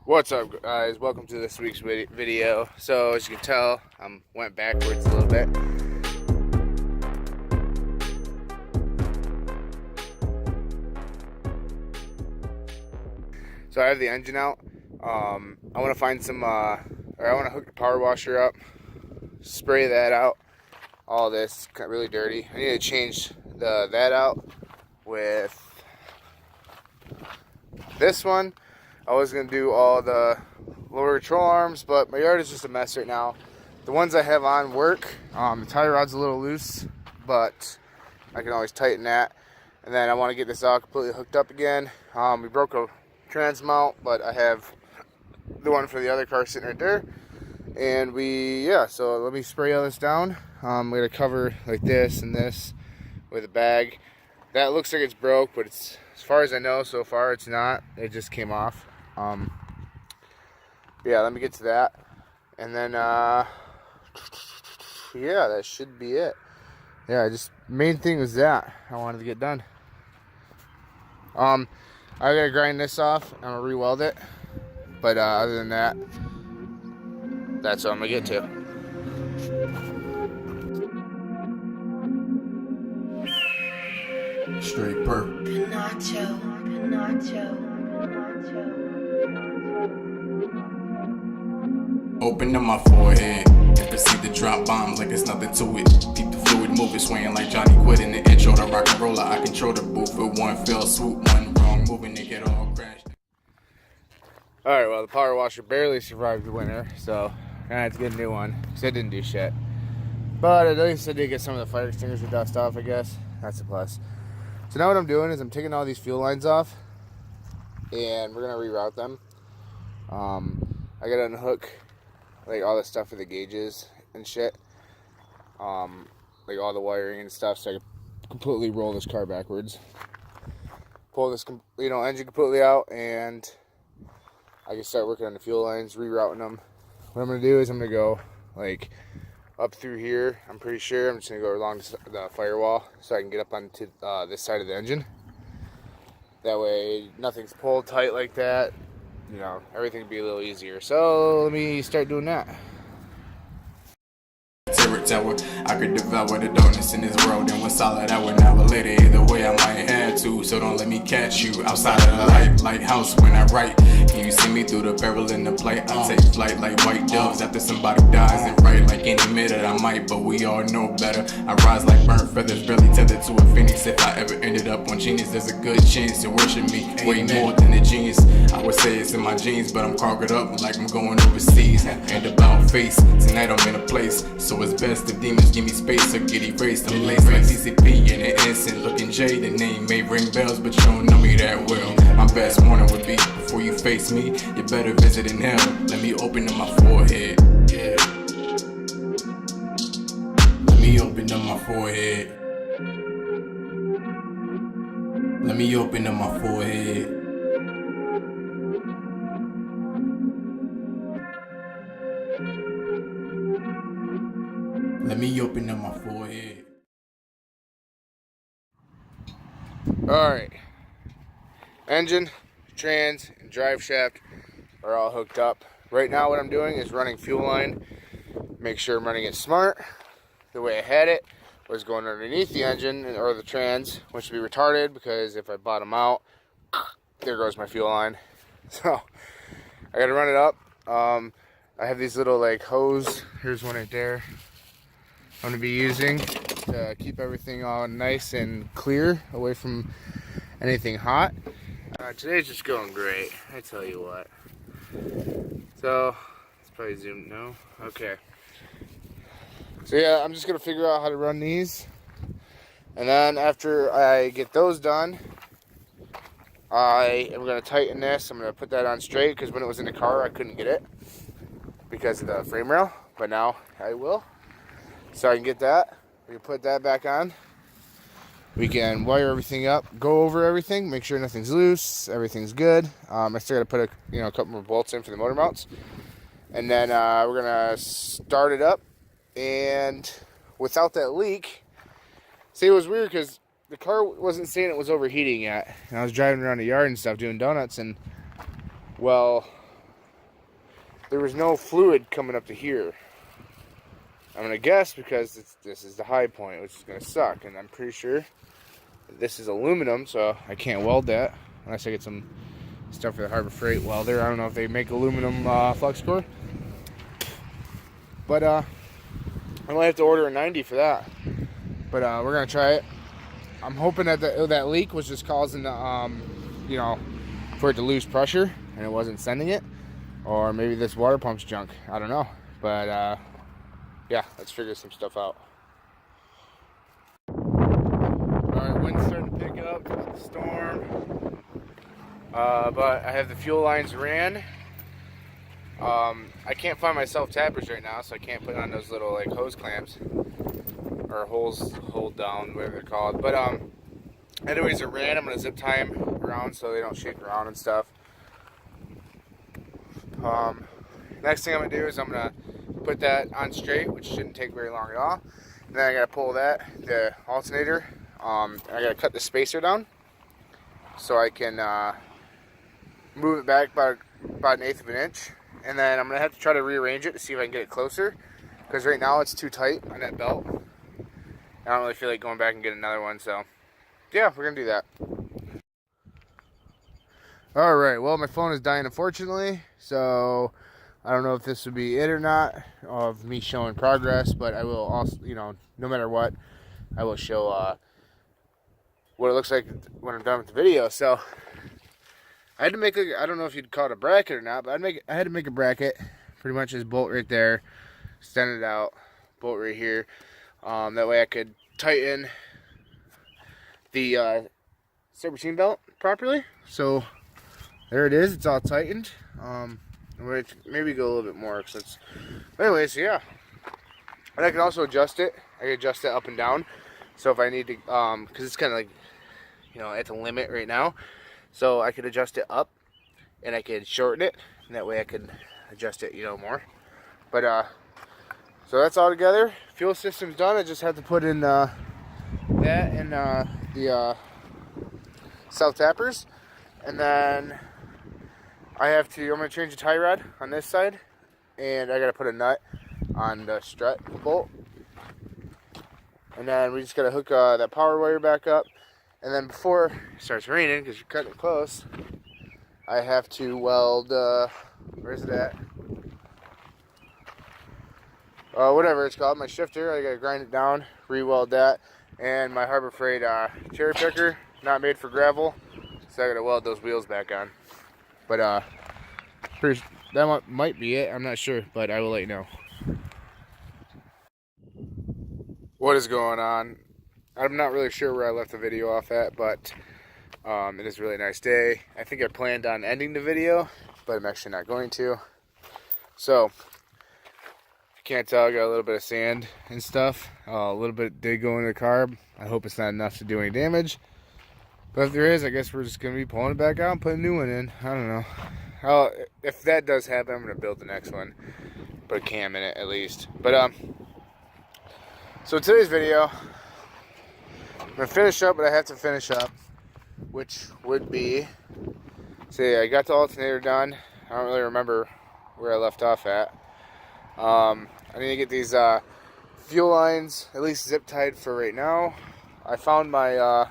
What's up, guys? Welcome to this week's video. So as you can tell, I went backwards a little bit. So I have the engine out. I want to find some, or I want to hook the power washer up, spray that out. All this got really dirty. I need to change that out with this one. I was gonna do all the lower control arms, but my yard is just a mess right now. The ones I have on work. The tie rod's a little loose, but I can always tighten that. And then I want to get this all completely hooked up again. We broke a trans mount, but I have the one for the other car sitting right there. And so let me spray all this down. I'm gonna cover like this and this with a bag. That looks like it's broke, but it's, as far as I know, so far it's not. It just came off. Yeah, let me get to that. And then, yeah, that should be it. Yeah, main thing was that I wanted to get done. I gotta grind this off. I'm gonna re-weld it. But other than that, that's what I'm gonna get to. Straight perp. Pinacho. Open up my forehead and proceed to drop bombs like it's nothing to it. Keep the fluid moving, swaying like Johnny Quid in the intro. The rock and roller, I control the booth with one fell swoop, one wrong move and they get all crashed. Alright, well, the power washer barely survived the winter, so I'm gonna have to get a new one because it didn't do shit. But at least I did get some of the fire extinguisher dust off, I guess. That's a plus. So now what I'm doing is I'm taking all these fuel lines off and we're gonna reroute them. I gotta unhook like all the stuff for the gauges and shit, like all the wiring and stuff, so I can completely roll this car backwards, pull this engine completely out, and I can start working on the fuel lines, rerouting them. What I'm gonna do is I'm gonna go like up through here. I'm pretty sure I'm just gonna go along the firewall so I can get up onto this side of the engine. That way nothing's pulled tight like that. You know, everything would be a little easier. So let me start doing that. Tower, I could devour the darkness in this world and what's solid I would never let it. Either way I might have to, so don't let me catch you outside of the light, lighthouse when I write. Can you see me through the peril in the plight? I take flight like white doves after somebody dies, and right like any minute I might, but we all know better. I rise like burnt feathers, barely tethered to a phoenix. If I ever ended up on genius, there's a good chance to worship me way more than a genius. I would say it's in my genes, but I'm carved up like I'm going overseas. And about face, tonight I'm in a place, so it's best the demons give me space or get erased. I'm laced like TCP in an innocent looking J. The name may ring bells, but you don't know me that well. My best warning would be, before you face me, you better visit in hell. Let me open up my forehead. Yeah. Let me open up my forehead. Let me open up my forehead. Let me open up my forehead. Alright. Engine, trans, and drive shaft are all hooked up. Right now what I'm doing is running fuel line. Make sure I'm running it smart. The way I had it was going underneath the engine or the trans, which would be retarded because if I bottom out, there goes my fuel line. So I gotta run it up. I have these little like hose. Here's one right there. I'm going to be using to keep everything all nice and clear away from anything hot. Today's just going great, I tell you what. So, it's probably zoomed, no? Okay. So yeah, I'm just going to figure out how to run these. And then after I get those done, I am going to tighten this. I'm going to put that on straight because when it was in the car I couldn't get it because of the frame rail. But now I will. So I can get that, we can put that back on, we can wire everything up, go over everything, make sure nothing's loose, everything's good. I still got to put a couple more bolts in for the motor mounts. And then we're going to start it up, and without that leak, see, it was weird because the car wasn't saying it was overheating yet. And I was driving around the yard and stuff doing donuts, and well, there was no fluid coming up to here. I'm gonna guess because this is the high point, which is gonna suck, and I'm pretty sure this is aluminum, so I can't weld that unless I get some stuff for the Harbor Freight welder. I don't know if they make aluminum flux core, but I might have to order a 90 for that. But we're gonna try it. I'm hoping that that leak was just causing the you know, for it to lose pressure and it wasn't sending it, or maybe this water pump's junk. I don't know, but yeah, let's figure some stuff out. Alright, wind's starting to pick up, the storm. But I have the fuel lines ran. I can't find my self-tappers right now, so I can't put on those little like hose clamps. Or hold down, whatever they're called. But anyways, it ran. I'm gonna zip tie them around so they don't shake around and stuff. Next thing I'm gonna do is I'm gonna put that on straight, which shouldn't take very long at all. And then I gotta pull the alternator. I gotta cut the spacer down so I can move it back about 1/8 of an inch. And then I'm gonna have to try to rearrange it to see if I can get it closer, because right now it's too tight on that belt. I don't really feel like going back and get another one, so yeah, we're gonna do that. All right, well, my phone is dying, unfortunately, so I don't know if this would be it or not of me showing progress, but I will also, you know, no matter what, I will show what it looks like when I'm done with the video. So I had to make I don't know if you'd call it a bracket or not, but I had to make a bracket. Pretty much this bolt right there, extend it out, bolt right here. That way I could tighten the serpentine belt properly. So there it is, it's all tightened. Maybe go a little bit more, cause it's, anyways, yeah. And I can also adjust it. I can adjust it up and down. So if I need to, cause it's kind of like, you know, at the limit right now. So I could adjust it up, and I could shorten it, and that way I could adjust it, you know, more. But so that's all together. Fuel system's done. I just have to put in that and the self-tappers, and then I'm gonna change the tie rod on this side, and I gotta put a nut on the strut bolt, and then we just gotta hook that power wire back up, and then before it starts raining, because you're cutting it close, I have to weld where is it at? Whatever it's called, my shifter. I gotta grind it down, re-weld that, and my Harbor Freight cherry picker, not made for gravel, so I gotta weld those wheels back on. But that might be it. I'm not sure, but I will let you know. What is going on? I'm not really sure where I left the video off at, but it is a really nice day. I think I planned on ending the video, but I'm actually not going to. So, if you can't tell, I got a little bit of sand and stuff. A little bit did go in the carb. I hope it's not enough to do any damage. But if there is, I guess we're just going to be pulling it back out and putting a new one in. I don't know. If that does happen, I'm going to build the next one. Put a cam in it, at least. But, so today's video, I'm going to finish up what I have to finish up, which would be, say, I got the alternator done. I don't really remember where I left off at. I need to get these fuel lines at least zip tied for right now. I found my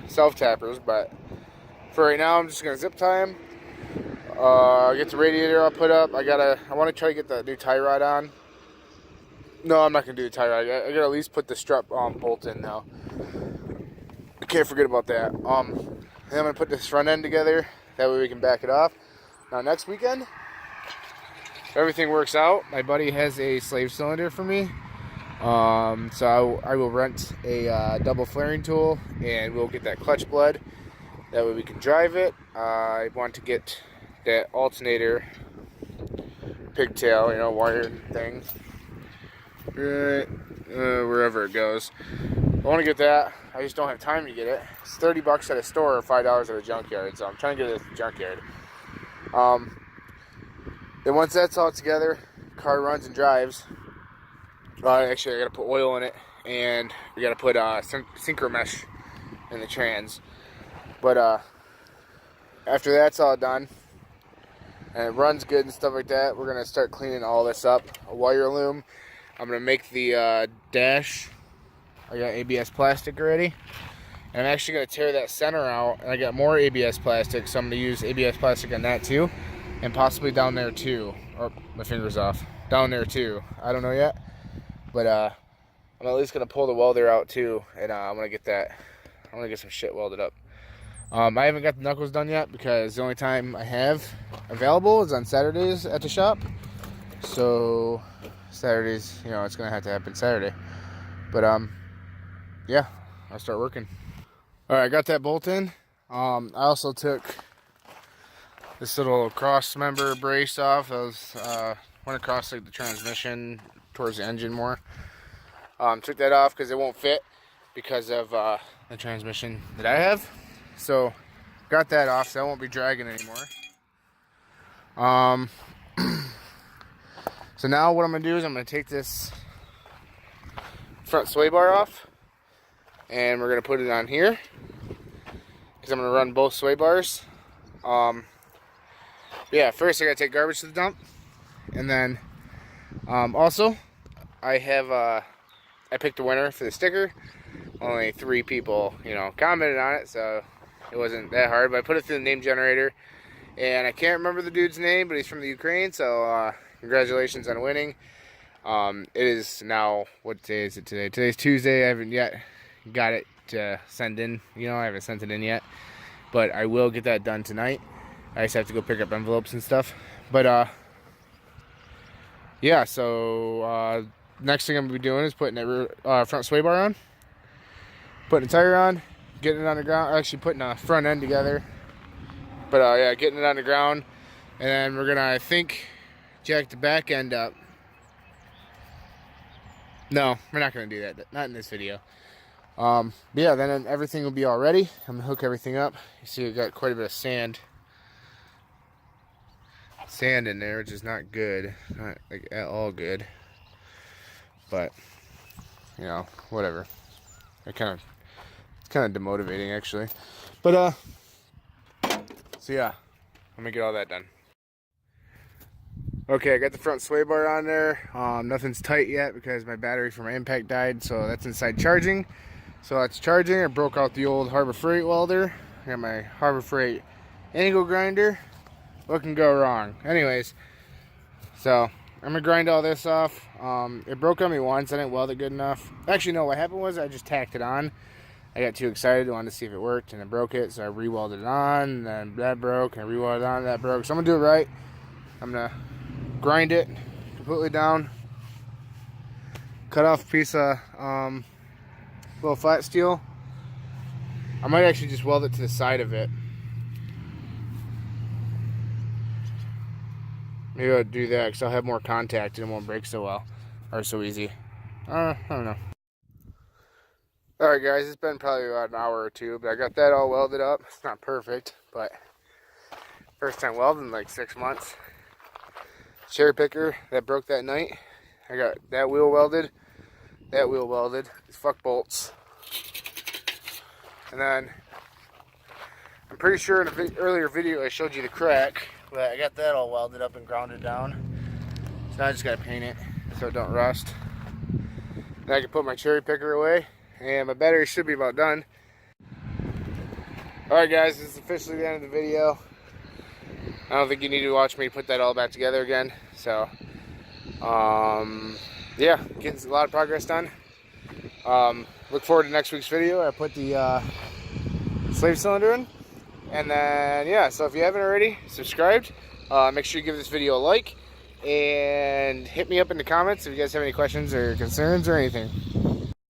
self tappers, but for right now I'm just gonna zip tie them. Get the radiator all put up. I want to try to get the new tie rod on. No, I'm not gonna do the tie rod. I gotta at least put the strut bolt in now. I can't forget about that. And I'm gonna put this front end together. That way we can back it off. Now next weekend, if everything works out, my buddy has a slave cylinder for me. So I will rent a double flaring tool, and we'll get that clutch blood. That way we can drive it. I want to get that alternator pigtail, you know, wire thing, right, wherever it goes. I want to get that. I just don't have time to get it. It's $30 at a store or $5 at a junkyard, so I'm trying to get it at the junkyard. Then once that's all together, car runs and drives. Actually, I gotta put oil in it, and we gotta put synchro mesh in the trans. But after that's all done, and it runs good and stuff like that. We're gonna start cleaning all this up. A wire loom. I'm gonna make the dash. I got ABS plastic already. And I'm actually gonna tear that center out, and I got more ABS plastic, so I'm gonna use ABS plastic on that too, and possibly down there too. Oh, my finger's off. Down there too. I don't know yet, but I'm at least gonna pull the welder out too, and I'm gonna get that. I'm gonna get some shit welded up. I haven't got the knuckles done yet because the only time I have available is on Saturdays at the shop. So Saturdays, you know, it's gonna have to happen Saturday. But yeah, I'll start working. All right, I got that bolt in. I also took this little cross member brace off. That was went across like the transmission towards the engine more. Took that off because it won't fit because of the transmission that I have. So got that off, so I won't be dragging anymore. So now what I'm gonna do is I'm gonna take this front sway bar off, and we're gonna put it on here because I'm gonna run both sway bars. Yeah, first I gotta take garbage to the dump, and then also I have I picked a winner for the sticker. Only 3 people, you know, commented on it, so it wasn't that hard. But I put it through the name generator, and I can't remember the dude's name, but he's from the Ukraine, so congratulations on winning. It is now, what day is it today? Today's Tuesday. I haven't yet got it to send in. You know, I haven't sent it in yet, but I will get that done tonight. I just have to go pick up envelopes and stuff. But yeah, so next thing I'm gonna be doing is putting that front sway bar on, putting a tire on, getting it on the ground, actually putting a front end together. But yeah, getting it on the ground, and then we're gonna, I think, jack the back end up. No, we're not gonna do that, not in this video. But yeah, then everything will be all ready. I'm gonna hook everything up. You see we got quite a bit of sand in there, which is not good, not like at all good, but you know, whatever. It's kind of demotivating actually, but so yeah, I'm gonna get all that done. Okay, I got the front sway bar on there. Nothing's tight yet because my battery for my impact died, so that's inside charging. So that's charging. I broke out the old Harbor Freight welder. I got my Harbor Freight angle grinder. What can go wrong? Anyways, so I'm gonna grind all this off. It broke on me once. I didn't weld it good enough. Actually, no, what happened was I just tacked it on. I got too excited, wanted to see if it worked, and it broke it, so I re-welded it on, and then that broke, and I re-welded it on, and that broke. So I'm gonna do it right. I'm gonna grind it completely down, cut off a piece of little flat steel. I might actually just weld it to the side of it. Maybe I'll do that because I'll have more contact and it won't break so well, or so easy. I don't know. Alright guys, it's been probably about an hour or two, but I got that all welded up. It's not perfect, but first time welding in like 6 months. Cherry picker that broke that night. I got that wheel welded, these fuck bolts. And then, I'm pretty sure in an earlier video I showed you the crack, but I got that all welded up and grounded down. So now I just gotta paint it so it don't rust. Then I can put my cherry picker away, and my battery should be about done. Alright guys, this is officially the end of the video. I don't think you need to watch me put that all back together again. So, yeah, getting a lot of progress done. Look forward to next week's video. I put the slave cylinder in. And then, yeah, so if you haven't already subscribed, make sure you give this video a like. And hit me up in the comments if you guys have any questions or concerns or anything.